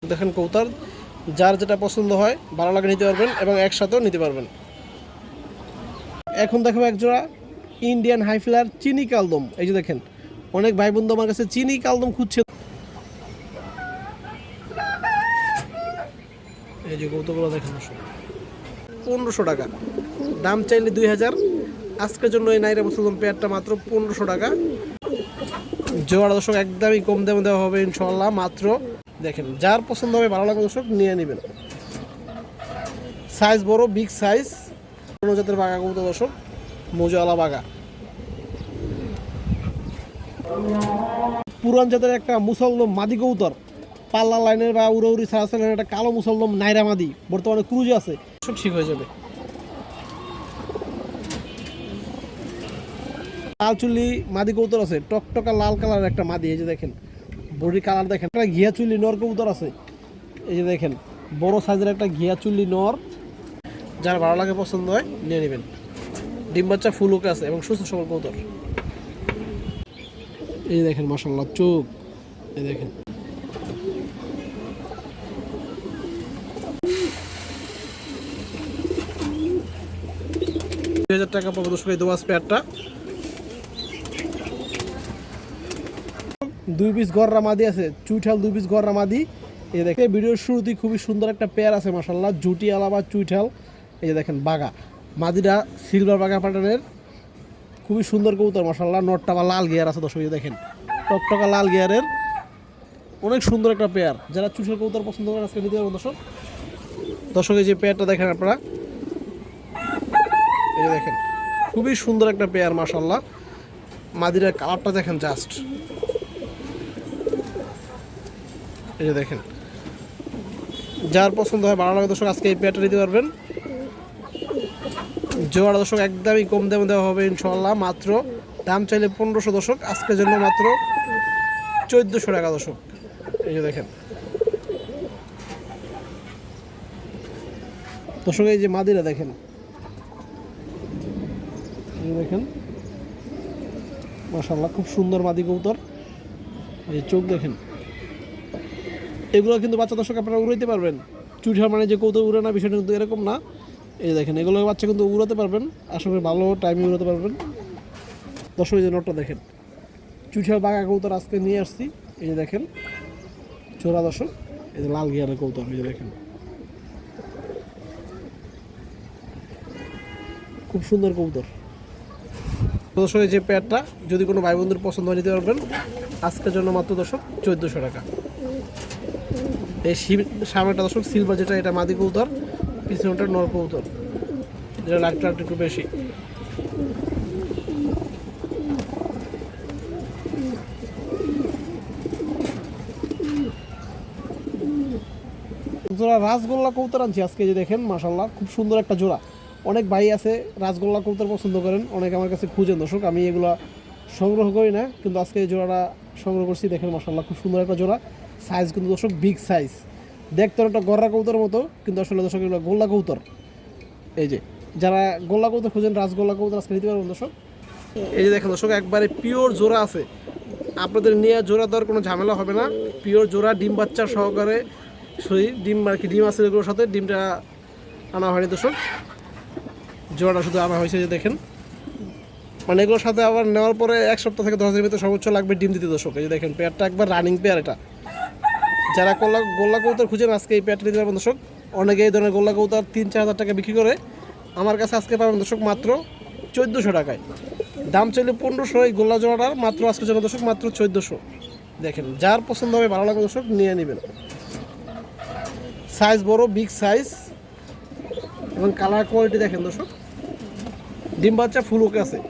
দেখেন কৌতার যার যেটা পছন্দ হয় ভালো লাগে নিতে পারবেন এবং একসাথেও নিতে পারবেন। এখন দেখাবো একজোড়া ইন্ডিয়ান হাইফ্লার চিনি কালদম। এই যে দেখেন অনেক ভাই বন্ধু আমার কাছে চিনি কালদম খুঁজছে। এই যে কৌতুকগুলো দেখেন 1500 টাকা দাম, চাইলে 2000। আজকের জন্য এই নাইরা মুসলমান পেয়ারটা মাত্র 1500 টাকা জোড়া দর্শক, একদমই কম দামে দেওয়া হবে ইনশাল্লাহ। মাত্র দেখেন যার পছন্দ হবে ভালো লাগে দর্শক নিয়ে নেবেন। সাইজ বড়, বিগ সাইজ, কোনো জাতের বাঘা কবুতর দর্শক, মজাওয়ালা বাঘা। পুরান জাতের একটা মুসলদম মাদি কবুতর, পাল্লা লাইনের বা উড়াউড়ি সারাসা লাইনের একটা কালো মুসলদম নাইরা মাদি, বর্তমানে ক্রুজে আছে, সব ঠিক হয়ে যাবে। লাল চুল্লি মাদি কবুতর আছে, টকটকা লাল কালার একটা মাদি। এই যে দেখেন বডি কালার দেখেন। একটা ঘিয়া চুল্লি নর কবুতর আছে, এই যে দেখেন বড় সাইজের একটা ঘিয়া চুল্লি নর। যার ভালো লাগে পছন্দ হয় নিয়ে নেবেন। ডিম বাচ্চা ফুল ওকে আছে এবং সুস্থ সবল কবুতর। এই দেখেন মাশাআল্লাহ চোখ, এই দেখেন টাকা পাবো দর্শক এই দোয়াস পেয়ারটা। 2 পিস গররা মাদি আছে, চুইঠাল 2 পিস গররা মাদি। এই দেখেন ভিডিওর শুরুতেই খুবই সুন্দর একটা পেয়ার আছে মাশাআল্লাহ, জুটি আলাবা চুইঠাল। এই যে দেখেন বাঘা মাদিটা সিলভার বাঘা প্যাটার্নের, খুবই সুন্দর কবুতর মাশাআল্লাহ। নটটা বা লাল গিয়ার আছে দর্শক, এই দেখেন টকটকা লাল গিয়ারের, অনেক সুন্দর একটা পেয়ার। যারা চুইঠাল কবুতর পছন্দ করেন আজকে নিতে পারবেন দর্শক। দর্শক এই যে পেয়ারটা দেখেন আপনারা, এই যে দেখেন খুবই সুন্দর একটা পেয়ার মাশাআল্লাহ। মাদিরার কালারটা দেখেন জাস্ট, এই যে দেখেন যার পছন্দ হয় ভালো লাগে দর্শক আজকে এই পেয়ারটা নিতে পারবেন। জোড়া দর্শক একদমই কম দামে দেওয়া হবে ইনশাআল্লাহ। মাত্র দাম চাইলে 1500 দর্শক, আজকের জন্য মাত্র 1400 টাকা দর্শক। এই যে দেখেন দর্শক এই যে মাদিরা দেখেন, দেখেন মাশাআল্লাহ খুব সুন্দর মাদি কবুতর। এই চোখ দেখেন, এগুলো কিন্তু বাচ্চা দর্শক আপনারা উড়াইতে পারবেন। চুইঠাল মানে যে কবুতর উড়ে না, বিষয়টা কিন্তু এরকম না। এই দেখেন এগুলো বাচ্চা কিন্তু উড়াতে পারবেন, আশা করি ভালো টাইমে উড়াতে পারবেন দর্শক। এই যে নটটা দেখেন, চুইঠাল বাঘা কবুতর আজকে নিয়ে আসছি। এই যে দেখেন চোরা দর্শক, এই যে লাল গিয়ারের কবুতর, এই যে দেখেন খুব সুন্দর কবুতর দর্শক। এই যে পেয়ারটা যদি কোনো ভাই বন্ধুর পছন্দ হয় নিতে পারবেন আজকের জন্য মাত্র দর্শক 1400 টাকা। এই সামনেটা দর্শক সিলভার যেটা, এটা মাদি কবুতর, পিছনটা নর কবুতর, যেটা লাইটটা একটু বেশি। জোড়া রাসগোল্লা কবুতর আনছি আজকে, যে দেখেন মাশাআল্লাহ খুব সুন্দর একটা জোড়া। অনেক ভাই আছে রাসগোল্লা কবুতর পছন্দ করেন, অনেকে আমার কাছে খুঁজেন দর্শক। আমি এগুলো সংগ্রহ করি না, কিন্তু আজকে এই জোড়াটা সংগ্রহ করছি। দেখেন মাশাআল্লাহ খুব সুন্দর একটা জোড়া। সাইজ কিন্তু দর্শক বিগ সাইজ, দেখতে একটা গররা কবুতর মতো, কিন্তু আসলে দর্শক এগুলো গোল্লা কবুতর। এই যে যারা গোল্লা কবুতর খুঁজেন রাসগোল্লা কবুতর আজকে নিতে পারবেন দর্শক। এই যে দেখেন দর্শক একবারে পিওর জোড়া আছে, আপনাদের নিয়ে জোড়া দেওয়ার কোনো ঝামেলা হবে না। পিওর জোড়া ডিম বাচ্চা সহকারে, ডিম আর কি ডিম আছে এগুলোর সাথে, ডিমটা আনা হয়নি দর্শক, জোড়াটা শুধু আনা হয়েছে। যে দেখেন মানে এগুলোর সাথে আবার নেওয়ার পরে 1 সপ্তাহ থেকে 10 দিনের ভিতরে সর্বোচ্চ লাগবে ডিম দিতে দর্শক। এই যে দেখেন পেয়ারটা একবার রানিং পেয়ার। এটা যারা গোল্লা কবুতর খুঁজেন আজকে এই পেয়ারটা নিতে পারবেন দর্শক। অনেকে এই ধরনের গোল্লা কবুতর 3-4 হাজার টাকা বিক্রি করে, আমার কাছে আজকে পাবেন দর্শক মাত্র 1400 টাকায়। দাম চাইলে 1500, এই গোল্লা জোড়াটার মাত্র আজকের জন্য দর্শক মাত্র 1400। দেখেন যার পছন্দ হবে ভালো লাগবে দর্শক নিয়ে নেবেন। সাইজ বড়, বিগ সাইজ এবং কালার কোয়ালিটি দেখেন দর্শক, ডিম বাচ্চা ফুল ওকে আছে।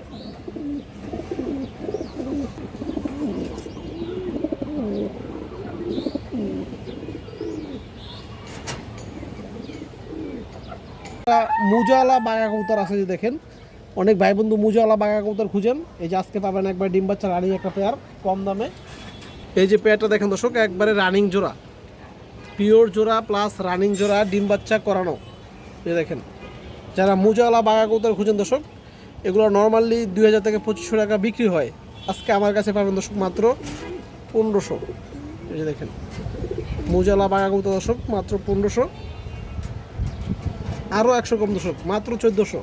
মুজাওয়ালা বাঘা কবুতর আছে, যে দেখেন অনেক ভাই বন্ধু মুজাওয়ালা বাঘা কবুতর খুঁজেন। এই যে আজকে পাবেন একবার ডিম বাচ্চা রানিং একটা পেয়ার কম দামে। এই যে পেয়ারটা দেখেন দর্শক একবারে রানিং জোড়া, পিওর জোড়া প্লাস রানিং জোড়া, ডিম বাচ্চা করানো। এই দেখেন যারা মুজাওয়ালা বাঘা কবুতর খুঁজেন দর্শক, এগুলো নর্মালি 2000 থেকে 2500 টাকা বিক্রি হয়, আজকে আমার কাছে পাবেন দর্শক মাত্র 1500। এই যে দেখেন মোজালা বাঘা কবুতর দর্শক মাত্র 1500, আরও 100 কম দর্শক মাত্র 1400।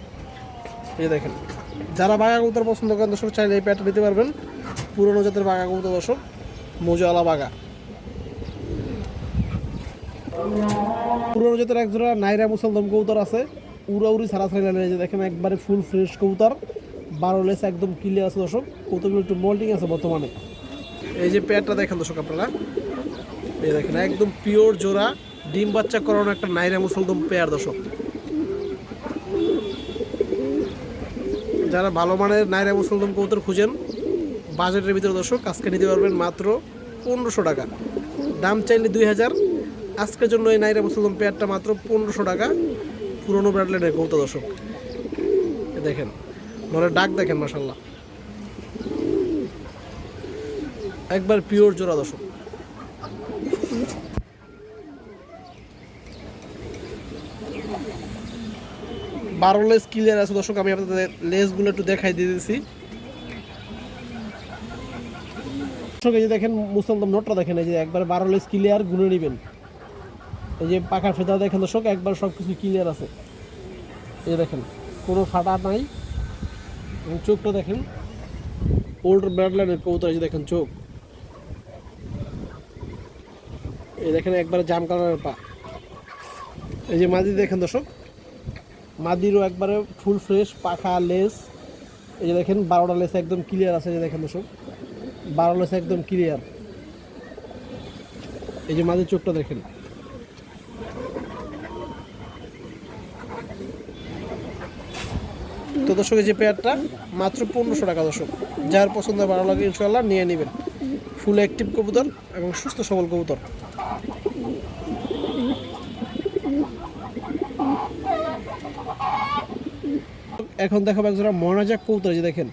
এই দেখেন, যারা বাঘা কবুতর পছন্দ করেন দর্শক চাইলে এই প্যাটটা নিতে পারবেন। পুরনো জাতের বাঘা কবুতর দর্শক, মোজালা বাঘা। পুরনো জাতের এক জোড়া নাইরা মুসলদম কবুতর আছে, উড়াউড়ি ছাড়াছাড়ি লাইনে। যে দেখেন একবারে ফুল ফ্রেশ কবুতর, 12 লেস একদম ক্লিয়ার আছে দর্শক। কবুতরগুলো একটু মোল্টিং আছে বর্তমানে। এই যে পেয়ারটা দেখেন দর্শক আপনারা, এই দেখেন একদম পিওর জোড়া, ডিম বাচ্চা করানো একটা নাইরা মুসলদম পেয়ার দর্শক। যারা ভালো মানের নাইরা মুসলদম কবুতর খুঁজেন বাজেটের ভিতরে দর্শক, আজকে নিতে পারবেন মাত্র 1500 টাকা। দাম চাইলে 2000। আজকের জন্য এই নাইরা মুসলদম পেয়ারটা মাত্র 1500 টাকা। পুরোনো ব্র্যান্ডের কবুতর দর্শক। দেখেন নরে ডাক দেখেন, মাশাআল্লাহ একবার পিওর জোড়া দর্শক। বারো লেস ক্লিয়ার আছে দর্শক। আমি আপনাদের লেসগুলো একটু দেখাই দিয়ে দিয়েছি দর্শক। এই যে দেখেন মুসলদম নোটটা দেখেন, এই যে একবার 12 লেস ক্লিয়ার, গুনে নেবেন। এই যে পাখার ফেদা দেখেন দর্শক, একবার সব কিছু ক্লিয়ার আছে। এই যে দেখেন কোনো ফাটা নাই। এবং চোখটা দেখেন ওল্ড ব্র্যান্ডের কবুতর। এই যে দেখেন চোখ, এই দেখেন একবারে জাম কালারের পা। এই যে মাদি দেখেন দর্শক, মাদিরও একবারে ফুল ফ্রেশ পাখা লেস। এই যে দেখেন 12টা লেস একদম ক্লিয়ার আছে। এই যে দেখেন দর্শক 12 লেস একদম ক্লিয়ার। এই যে মাদির চোখটা দেখেন। তো দর্শক এই যে পেয়ারটা মাত্র 1500 টাকা দর্শক। যার পছন্দ ভালো লাগে ইনশাআল্লাহ নিয়ে নেবেন। ফুল অ্যাক্টিভ কবুতর এবং সুস্থ সবল কবুতর। এখন দেখাবো একজোড়া মনাজাক কবুতর। যে দেখেন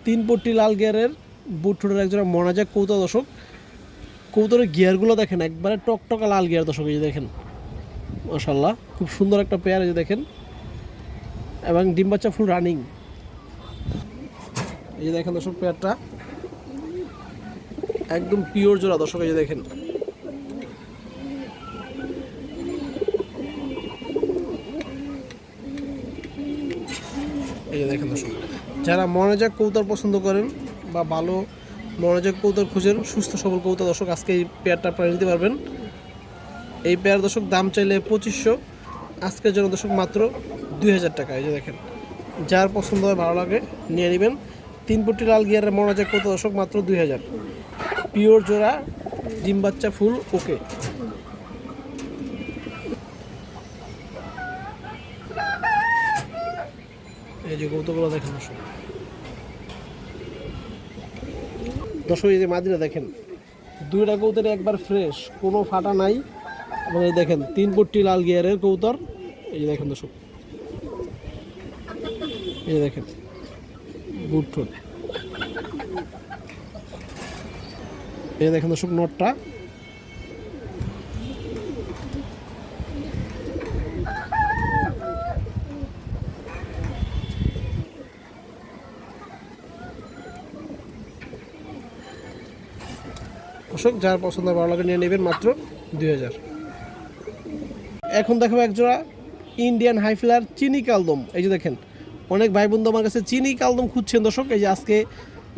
3 পট্টি লাল গিয়ারের বুট ঠোঁটের একজোড়া মনাজাক কবুতর দর্শক। কবুতরের গিয়ারগুলো দেখেন একবারে টকটকা লাল গিয়ার দর্শক। এই যে দেখেন মাশাআল্লাহ খুব সুন্দর একটা পেয়ার। এই যে দেখেন এবং ডিম বাচ্চা ফুল রানিং। এই যে দেখেন দর্শক পেয়ারটা একদম পিওর জোড়া দর্শক। এই যে দেখেন এই যে দেখেন দর্শক, যারা মনোযোগ কবুতর পছন্দ করেন বা ভালো মনোযোগ কবুতর খুঁজেন, সুস্থ সবল কবুতর দর্শক, আজকে এই পেয়ারটা আপনারা নিতে পারবেন। এই পেয়ার দর্শক দাম চাইলে 2500, আজকের জন্য দর্শক মাত্র 2000 টাকা। এই যে দেখেন, যার পছন্দ হয় ভালো লাগে নিয়ে নেবেন। 3 পট্টি লাল গিয়ারের মনোযোগ কবুতর দর্শক মাত্র 2000। পিওর জোড়া, ডিম বাচ্চা ফুল ওকে। এই যে কবুতরগুলো দেখেন দর্শক। দর্শক এই যে মাদিরা দেখেন, 2টা কবুতর একবার ফ্রেশ, কোনো ফাটা নাই। এবং এই দেখেন 3 পট্টি লাল গিয়ারের কবুতর। এই যে দেখেন দর্শক, এই যে দেখেন বুট ঠোঁট। এই যে দেখেন দর্শক নটটা। দর্শক যার পছন্দ ভালো লাগে নিয়ে নেবেন মাত্র 2000। এখন দেখাবো একজোড়া ইন্ডিয়ান হাইফ্লার চিনি কালদম। এই যে দেখেন অনেক ভাই বন্ধু আমার কাছে চিনি কালদম খুঁজছেন দর্শক। এই যে আজকে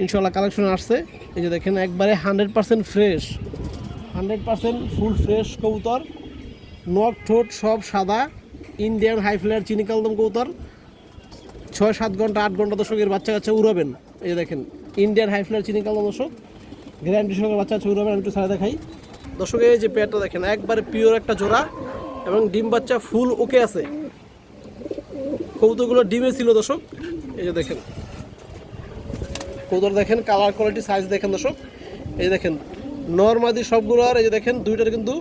ইনশাল্লাহ কালেকশন আসছে। এই যে দেখেন একবারে 100% ফ্রেশ, 100% ফুল ফ্রেশ কবুতর। নখ ঠোঁট সব সাদা, ইন্ডিয়ান হাইফ্লার চিনি কালদম কবুতর। 6-7 ঘন্টা 8 ঘন্টা দর্শকের বাচ্চা কাচ্চা উড়াবেন। এই যে দেখেন ইন্ডিয়ান হাইফ্লার চিনি কালদম দর্শক, গ্যারান্টি সঙ্গে বাচ্চা কাচ্চা উড়াবেন। আমি একটু ছাড়া দেখাই দর্শক। এই যে পেয়ারটা দেখেন একবারে পিওর একটা জোড়া এবং ডিম বাচ্চা ফুল ওকে আছে। কবুতরগুলো ডিমে ছিল দর্শক। এই যে দেখেন কবুতর দেখেন, কালার কোয়ালিটি সাইজ দেখেন দর্শক। এই দেখেন নরমাদি সবগুলো। আর এই যে দেখেন দুইটার কিন্তু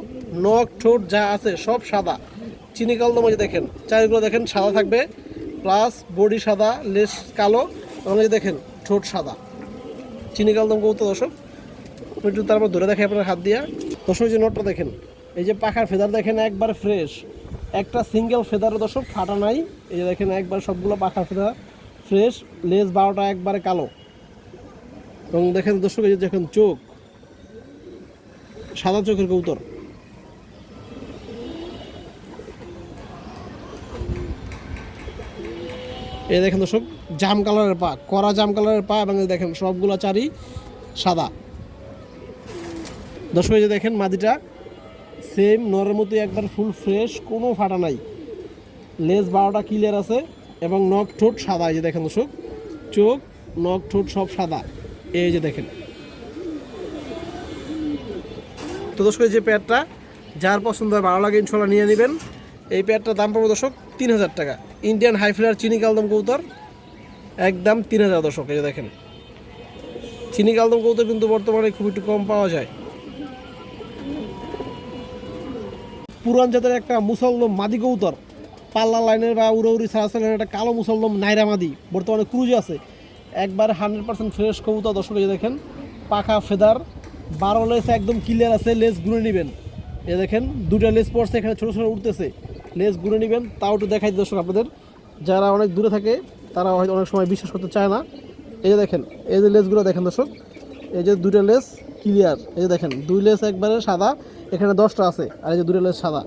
নখ ঠোঁট যা আছে সব সাদা চিনি কালদম। এই যে দেখেন চারিগুলো দেখেন সাদা থাকবে, প্লাস বডি সাদা, লেস কালো, এবং এই যে দেখেন ঠোঁট সাদা চিনি কালদম কবুতর দর্শক। একটু তারপর ধরে দেখে আপনার হাত দিয়া দর্শক। যে নটটা দেখেন, এই যে পাখার ফেদার দেখেন একবার ফ্রেশ, একটা সিঙ্গেল ফেদার দর্শক ফাটা নাই। এই যে দেখেন একবার সবগুলো পাখার ফেদার ফ্রেশ, লেজ 12টা একবারে কালো। এবং দেখেন দর্শক এই যে দেখেন চোখ সাদা চোখের কবুতর। এই দেখেন দর্শক জাম কালারের পা, কড়া জাম কালারের পা, এবং এই দেখেন সবগুলো চারি সাদা। দর্শক এই যে দেখেন মাদিটা সেম নরের মতোই একবার ফুল ফ্রেশ, কোনো ফাটা নাই, লেজ 12টা ক্লিয়ার আছে এবং নখ ঠোঁট সাদা। এই যে দেখেন দর্শক চোখ নখ ঠোঁট সব সাদা। এই যে দেখেন। তো দর্শক এই যে পেয়ারটা যার পছন্দ হয় ভালো লাগে ইনশাল্লাহ নিয়ে নেবেন। এই পেয়ারটার দাম পড়বে দর্শক 3000 টাকা। ইন্ডিয়ান হাই ফ্লেয়ার চিনি কালদম কবুতর, একদম 3000 দর্শক। এই যে দেখেন চিনি কালদম কবুতর কিন্তু বর্তমানে খুব একটু কম পাওয়া যায়। পুরান জাতের একটা মুসলদম মাদি কবুতর, পাল্লা লাইনের বা উড়াউড়ি সারাসা লাইনের একটা কালো মুসলদম নাইরা মাদি, বর্তমানে ক্রুজে আছে, একবার 100% ফ্রেশ কবুতর দর্শক। এই যে দেখেন পাখা ফেদার, 12 লেস একদম ক্লিয়ার আছে, লেস গুনে নেবেন। এই দেখেন দুটা লেস পড়ছে, এখানে ছোটো ছোটো উঠতেছে, লেস গুনে নেবেন। তাও একটু দেখাই দর্শক আপনাদের, যারা অনেক দূরে থাকে তারা হয়তো অনেক সময় বিশ্বাস করতে চায় না। এই যে দেখেন এই যে লেসগুলো দেখেন দর্শক, এই যে দুটো লেস ক্লিয়ার। এই যে দেখেন 2 লেস একবারে সাদা, এখানে 10টা আছে, আর এই যে 2 লেস সাদা।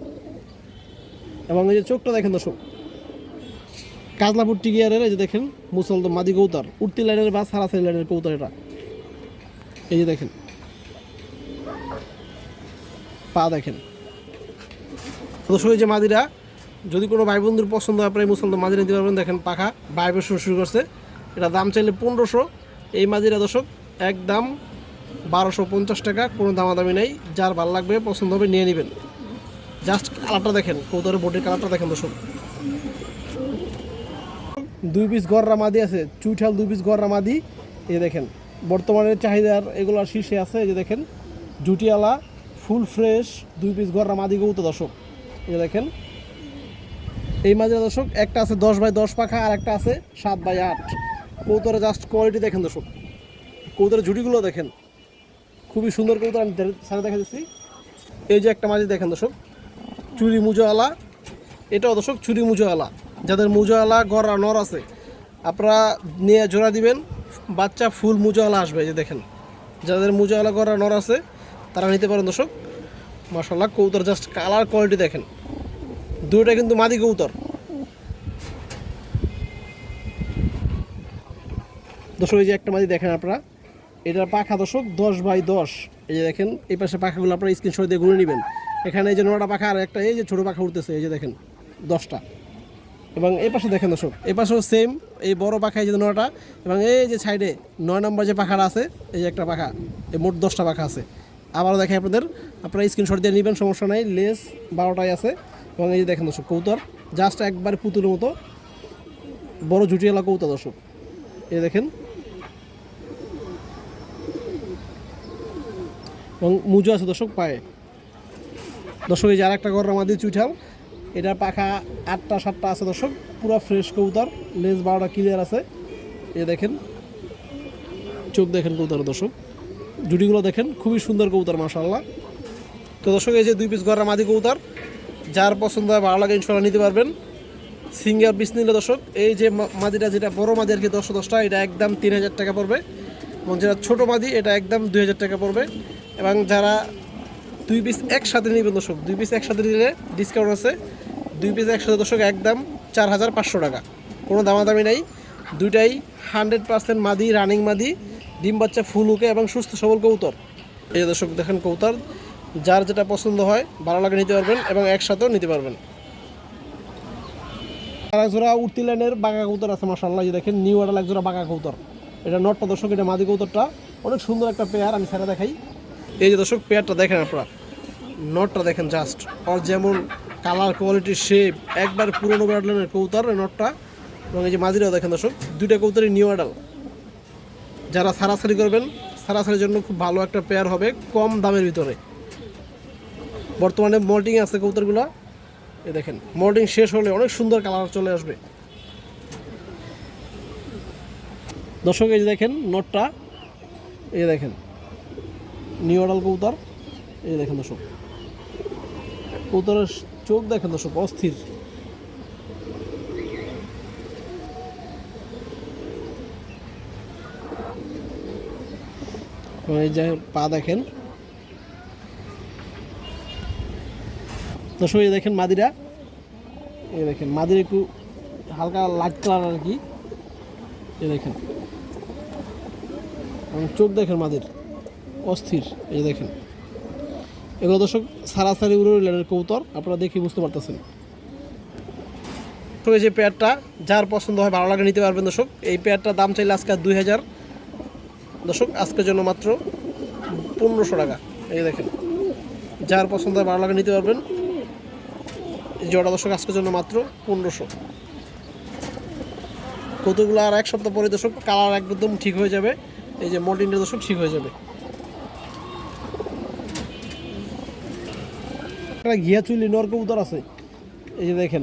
এবং এই যে চোখটা দেখেন দর্শক কাজলাপুর টিগিয়ারের। এই যে দেখেন মুসলদম মাদি কবুতর, উঠতি লাইনের বা সারাসারি লাইনের কবুতর এটা। এই যে দেখেন পা দেখেন দর্শক। এই যে মাদিরা যদি কোনো ভাই বন্ধুর পছন্দ হয় আপনার এই মুসলদম মাদি নিতে পারবেন। দেখেন পাখা ভাইব্রেশন শুরু করছে, এটা দাম চাইলে 1500। এই মাদিরা দর্শক একদম 1250 টাকা, কোনো দামাদামি নেই। যার ভালো লাগবে পছন্দ হবে নিয়ে নেবেন। জাস্ট কালারটা দেখেন, কবুতরের বডির কালারটা দেখেন দর্শক। 2 পিস গররা মাদি আছে, চুইঠাল 2 পিস গররা মাদি। এই দেখেন বর্তমানে চাহিদার এগুলোর শীর্ষে আছে। এই যে দেখেন জুটিয়ালা ফুল ফ্রেশ 2 পিস গররা মাদি কবুতর দর্শক। এই যে দেখেন এই মাদিরা দর্শক একটা আছে 10x10 পাখা, আর একটা আছে 7x8। কবুতরের জাস্ট কোয়ালিটি দেখেন দর্শক, কবুতরের ঝুটিগুলো দেখেন, খুবই সুন্দর কবুতর। আমি সারা দেখা দিচ্ছি। এই যে একটা মাদি দেখেন দর্শক চুরি মুজোওয়ালা, এটাও দর্শক চুরি মুজোওয়ালা। যাদের মুজোওয়ালা গররা নর আছে আপনারা নিয়ে জোড়া দিবেন, বাচ্চা ফুল মুজোওয়ালা আসবে। এই যে দেখেন যাদের মুজোওয়ালা গররা নর আছে তারা নিতে পারেন দর্শক। মাশাআল্লাহ কবুতর জাস্ট কালার কোয়ালিটি দেখেন, দুইটা কিন্তু মাদি কবুতর দর্শক। এই যে একটা মাদি দেখেন আপনারা, এটার পাখা দর্শক 10x10। এই যে দেখেন এই পাশে পাখাগুলো আপনারা স্ক্রিনশট দিয়ে ঘুরে নেবেন। এখানে এই যে 9টা পাখা, আর একটা এই যে ছোটো পাখা উঠতেছে, এই যে দেখেন 10টা। এবং এই পাশে দেখেন দর্শক এই পাশেও সেম, এই বড় পাখা এই যে 9টা, এবং এই যে সাইডে 9 নম্বর যে পাখাটা আছে এই যে একটা পাখা, এই মোট 10টা পাখা আছে। আবারও দেখেন আপনাদের, আপনারা স্ক্রিনশট দিয়ে নেবেন, সমস্যা নাই। লেস 12টাই আছে। এবং এই যে দেখেন দর্শক কবুতর জাস্ট একবার পুতুলের মতো বড় জুটিয়ালা কবুতর দর্শক। এই দেখেন এবং মুজো আছে দর্শক পায়ে। দর্শক এই যে আর একটা গররা মাদি চুইঠাল, এটার পাখা 8টা 7টা আছে দর্শক, পুরো ফ্রেশ কবুতর, লেজ 12টা ক্লিয়ার আছে। এই দেখেন চোখ দেখেন কবুতর দর্শক, জুটিগুলো দেখেন, খুবই সুন্দর কবুতর মাশাআল্লাহ। তো দর্শক এই যে 2 পিস গররা মাদি কবুতর, যার পছন্দ হয় ভালো লাগে ইনশাআল্লাহ নিতে পারবেন। সিঙ্গার পিস নিলে দর্শক এই যে মাদিটা, যেটা বড় মাদি আর কি 10টা, এটা একদম 3000 টাকা পড়বে। এবং যেটা ছোটো মাদি এটা একদম 2000 টাকা পড়বে। এবং যারা 2 পিস একসাথে নেবেন দর্শক, 2 পিস একসাথে নিলে ডিসকাউন্ট আছে। 2 পিস একসাথে দর্শক একদম 4500 টাকা, কোনো দামাদামি নেই। দুইটাই 100% মাদি, রানিং মাদি, ডিম বাচ্চা ফুল উকে এবং সুস্থ সবল কবুতর। এই যে দর্শক দেখেন কবুতর, যার যেটা পছন্দ হয় ভালো লাগে নিতে পারবেন এবং একসাথেও নিতে পারবেন। আর একজোড়া উঠতি লাইনের বাঘা কবুতর আছে মাশাআল্লাহ। যে দেখেন নিউ আডাল একজোড়া বাঘা কবুতর, এটা নটটা দর্শক, এটা মাদি কবুতরটা অনেক সুন্দর একটা পেয়ার, আমি সেটা দেখাই। এই যে দর্শক পেয়ারটা দেখেন আপনারা, নটটা দেখেন জাস্ট, আর যেমন কালার কোয়ালিটি শেপ একবার পুরোনো ব্রাডলাইনের কবুতর নটটা। এবং এই যে মাদিরাও দেখেন দর্শক, দুইটা কবুতরই নিউ আডাল। যারা সারাসারি করবেন সারাসারির জন্য খুব ভালো একটা পেয়ার হবে, কম দামের ভিতরে। বর্তমানে মল্টিং আছে কবুতরগুলো, এই দেখেন মল্টিং শেষ হলে অনেক সুন্দর কালার চলে আসবে দর্শক। এই যে দেখেন নটটা, এই দেখেন নিউ আডাল কবুতর। এই দেখেন দর্শক কবুতরের চোখ দেখেন দর্শক, অস্থির। এই যে পা দেখেন দর্শক, এই দেখেন মাদিরা, এই দেখেন মাদিরা একটু হালকা লাইট কালার আর কি, এই দেখেন, চোখ দেখেন মাদির অস্থির, এই দেখেন। এগুলো দর্শক সারাসারি উড়ে লেনের কবুতর, আপনারা দেখে বুঝতে পারতেছেন। তো এই যে পেয়ারটা যার পছন্দ হয় ভালো লাগে নিতে পারবেন দর্শক। এই পেয়ারটার দাম চাইলে আজকে 2000 দর্শক, আজকের জন্য মাত্র 1500 টাকা। এই দেখেন, যার পছন্দ হয় ভালো লাগে নিতে পারবেন। এই জোড়া দর্শক আজকের জন্য মাত্র 1500। কতগুলো আর এক সপ্তাহ পরে দর্শক কালার একদম ঠিক হয়ে যাবে। এই যে মল্টিনটা দর্শক ঠিক হয়ে যাবে। একটা ঘিয়া চুল্লি নর কবুতর আছে, এই যে দেখেন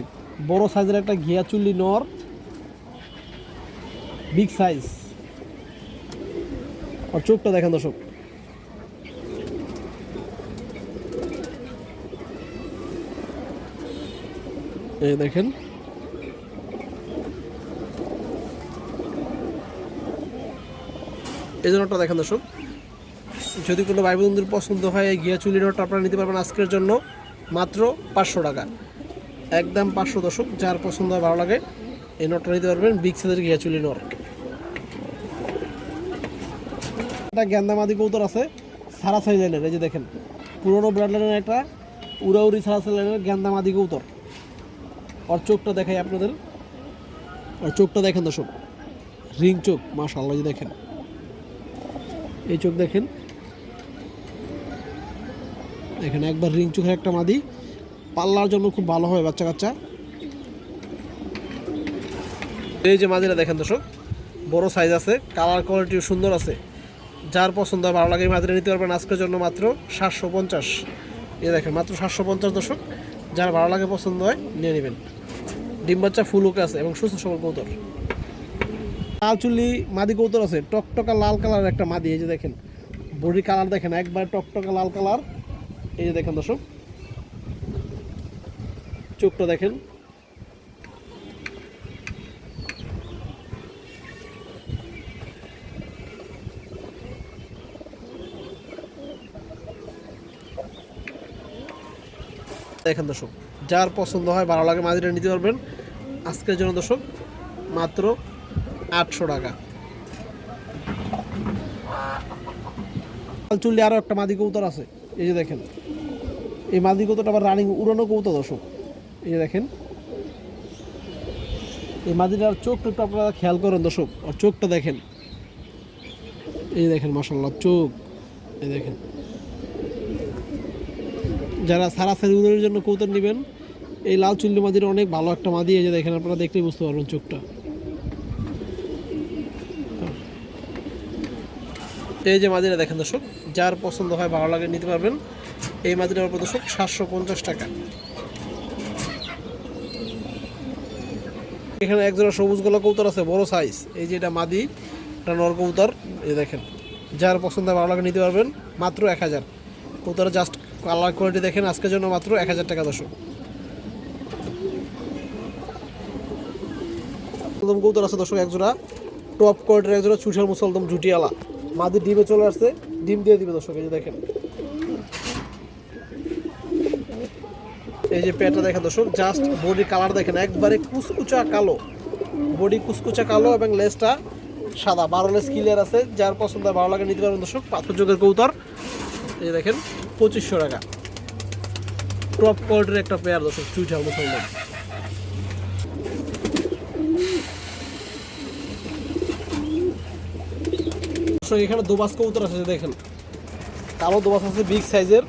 বড় সাইজের একটা ঘিয়া চুল্লি নর, বিগ সাইজ। আর চোখটা দেখেন দর্শক, এই দেখেন। এই জন্যটা দেখেন দর্শক, যদি কোনো ভাই বন্ধুদের পছন্দ হয় এই ঘিয়া চুলি নটটা আপনারা নিতে পারবেন আজকের জন্য মাত্র 500 টাকা, একদম 500 দর্শক। যার পছন্দ হয় ভালো লাগে এই নটটা নিতে পারবেন, বিগ সাইজের ঘিয়া চুলি নর। একটা গ্যান্দামাদি কবুতর আছে সারাসাই লাইনের, এই যে দেখেন পুরোনো ব্রাড লাইনের একটা উড়াউড়ি সারাসাই লাইনের গ্যান্দামাদি কবুতর। আর চোখটা দেখাই আপনাদের, আর চোখটা দেখেন দর্শক, রিং চোখ মাশাআল্লাহ। যে দেখেন এই চোখ দেখেন, দেখেন একবার রিং চোখের একটা মাদি, পাল্লার জন্য খুব ভালো হয় বাচ্চা কাচ্চা। এই যে মাদিরা দেখেন দর্শক, বড় সাইজ আছে, কালার কোয়ালিটিও সুন্দর আছে। যার পছন্দ হয় ভালো লাগে এই মাদিরা নিতে পারবেন আজকের জন্য মাত্র 750। এই দেখেন মাত্র 750 দর্শক, যার ভালো লাগে পছন্দ হয় নিয়ে নেবেন। ডিম বাচ্চা ফুল ওকে আছে এবং সুস্থ সবল কবুতর। লাল চুল্লি মাদি কবুতর আছে, টকটকা লাল কালার একটা মাদি। এই যে দেখেন বডি কালার দেখেন একবার টকটকা লাল কালার। এই যে দেখেন দর্শক, চোখটা দেখেন, দেখেন দর্শক, যার পছন্দ হয় ভালো লাগে মাদিটা নিতে পারবেন আজকের জন্য দর্শক মাত্র 800 টাকা। চুল্লি আরও একটা মাদি কবুতর আছে, এই যে দেখেন এই মাদি কবুতরটা আবার রানিং উড়ানো কবুতর দর্শক। এই যে দেখেন এই মাদিটার চোখটা একটু আপনারা খেয়াল করেন দর্শক, আর চোখটা দেখেন, এই দেখেন মাশাআল্লাহ চোখ। এই দেখেন যারা সারাসারি উড়ানোর জন্য কবুতর নেবেন এই লাল চুল্লি মাদির অনেক ভালো একটা মাদি। এই যে দেখেন আপনারা দেখলেই বুঝতে পারবেন চোখটা। এই যে মাদিরা দেখেন দর্শক, যার পছন্দ হয় ভালো লাগে নিতে পারবেন এই মাদিরার উপর দর্শক 750 টাকা। এখানে একজোড়া সবুজ গলা কবুতর আছে বড় সাইজ, এই যে এটা মাদি, এটা নর কবুতর। এই দেখেন যার পছন্দ হয় ভালো লাগে নিতে পারবেন মাত্র 1000। কবুতরের জাস্ট কালার কোয়ালিটি দেখেন আজকের জন্য মাত্র 1000 টাকা দর্শক। কবুতর আছে দর্শক একজোড়া টপ কোয়ালিটির, একজোড়া চুষার মুসলদম জুটিয়ালা মাদি, ডিমে চলে আসছে, ডিম দিয়ে দিবে দর্শক। এই যে দেখেন এই যে পেটটা দেখেন দর্শক, জাস্ট বডি কালার দেখেন একবারে কুচকুচা কালো, বডি কুচকুচা কালো এবং লেজটা সাদা, 12 লেজ ক্লিয়ার আছে। যার পছন্দ ভালো লাগে নিতে পারবেন দর্শক, পাথর যুগের কবুতর। এই যে দেখেন 2500 টাকা, টপ কোয়ালিটির একটা পেয়ার দর্শক চুইঠা মুসলমান। এখানে দোবাস কবুতর আছে, দেখেন কালো দোবাস আছে বিগ সাইজের,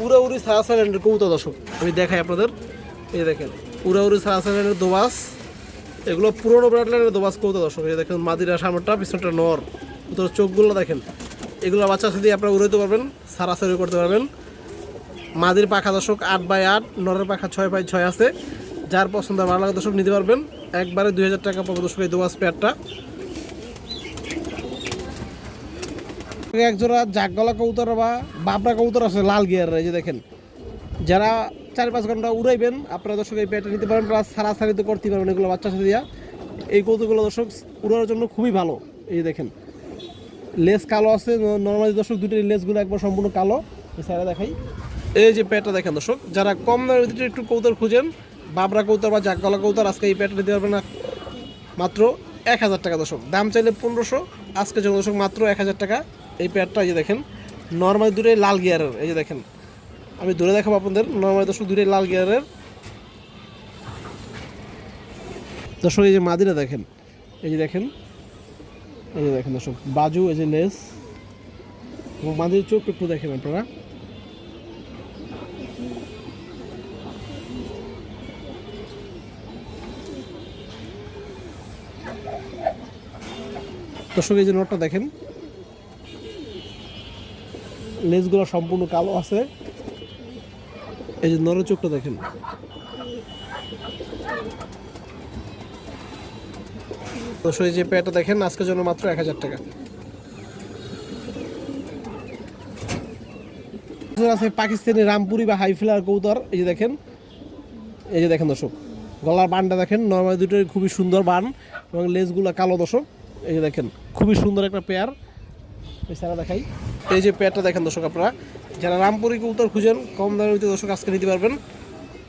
উড়াউড়ি সারাসাইল্যান্ডের কবুতর দর্শক আমি দেখাই আপনাদের। এই দেখেন উড়াউড়ি সারাসাইল্যান্ডের দোবাস, এগুলো পুরোনো ব্রাডলাইনের দোবাস কবুতর দর্শক। এই দেখেন মাদিরা সামনেটা পিছনটা নর, কবুতরের চোখগুলো দেখেন, এগুলো বাচ্চা সাথে আপনারা উড়াইতে পারবেন, সারাসারি করতে পারবেন। মাদির পাখা দর্শক 8x8, নরের পাখা 6x6 আছে। যার পছন্দ ভালো লাগে দর্শক নিতে পারবেন, একবারে 2000 টাকা পাবো দর্শক এই দোবাস পেয়ারটা। একজোড়া জাগগলা কবুতর বা বাবরা কবুতর আছে লাল গিয়ার। এই যে দেখেন যারা 4-5 ঘন্টা উড়াইবেন আপনারা দর্শক এই পেয়ারটা নিতে পারেন, প্লাস সারাসারিতে করতে পারবেন এগুলো বাচ্চা সাথে দিয়া। এই কবুতরগুলো দর্শক উড়ানোর জন্য খুবই ভালো। এই দেখেন লেজ কালো আছে, নর্মালি দর্শক দুটোর লেজগুলো একবার সম্পূর্ণ কালো। সাইডে দেখাই এই যে পেয়ারটা দেখেন দর্শক, যারা কম দামের ভিতরে একটু কবুতর খুঁজেন, বাবরা কবুতর বা জাগগলা কবুতর, আজকে এই পেয়ারটা নিতে পারবেন না মাত্র 1000 টাকা দর্শক, দাম চাইলে 1500, আজকের জন্য দর্শক মাত্র 1000 টাকা। এই পেয়ারটা এই যে দেখেন নর্মাল দুটোই লাল গিয়ারের, এই যে দেখেন আমি ধরে দেখাবো আপনাদের, নর্মাল দর্শক দুটোই লাল গিয়ারের। দর্শক এই যে মাদিরা দেখেন, এই যে দেখেন, এই যে দেখেন দর্শক বাজু, এই যে লেস এবং মাদির চোখ একটু দেখেন আপনারা। দর্শক এই যে নটটা দেখেন, লেজগুলো সম্পূর্ণ কালো আছে। এই যে নরের চোখটা দেখেন। দর্শক এই যে পেয়ারটা দেখেন, আজকের জন্য মাত্র 1000 টাকা। আছে পাকিস্তানি রামপুরি বা হাই ফ্লার কবুতর, এই যে দেখেন, এই যে দেখেন দর্শক গলার বানটা দেখেন, নর্মাল দুটোই খুবই সুন্দর বান এবং লেজগুলো কালো দর্শক। এই যে দেখেন খুবই সুন্দর একটা পেয়ার, এছাড়া দেখাই এই যে পেয়ারটা দেখেন দর্শক, আপনারা যারা রামপুরি কবুতর খুঁজেন কম দামের ভিতরে দর্শক আজকে নিতে পারবেন।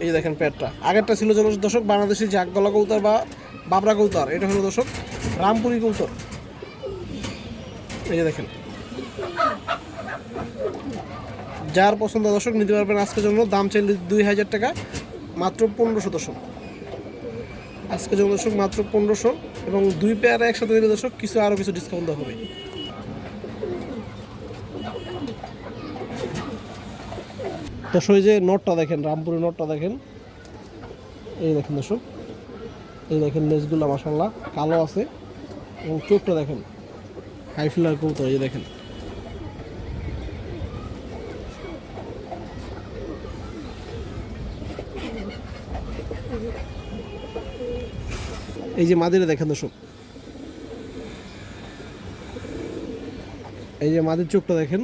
এই যে দেখেন পেয়ারটা, আগেরটা ছিল দর্শক বাংলাদেশি জাক গলা কবুতর বা বাবরা কবুতর, এটা হলো দর্শক রামপুরি কবুতর। এই যে দেখেন, যার পছন্দ দর্শক নিতে পারবেন আজকের জন্য, দাম চাইলে 2000 টাকা, মাত্র 1500 দর্শক আজকের জন্য দর্শক, মাত্র 1500। এবং 2 পেয়ার একসাথে নিলে দর্শক কিছু আরও কিছু ডিসকাউন্ট দেওয়া হবে। দর্শক এই যে নটটা দেখেন, রামপুরি নটটা দেখেন, এই দেখেন দর্শক, এই দেখেন লেজগুলো মাশাআল্লাহ কালো আছে এবং চোখটা দেখেন হাই ফ্লার কবুতর, এই দেখেন। এই যে মাদিরা দেখেন দর্শক, এই যে মাদির চোখটা দেখেন,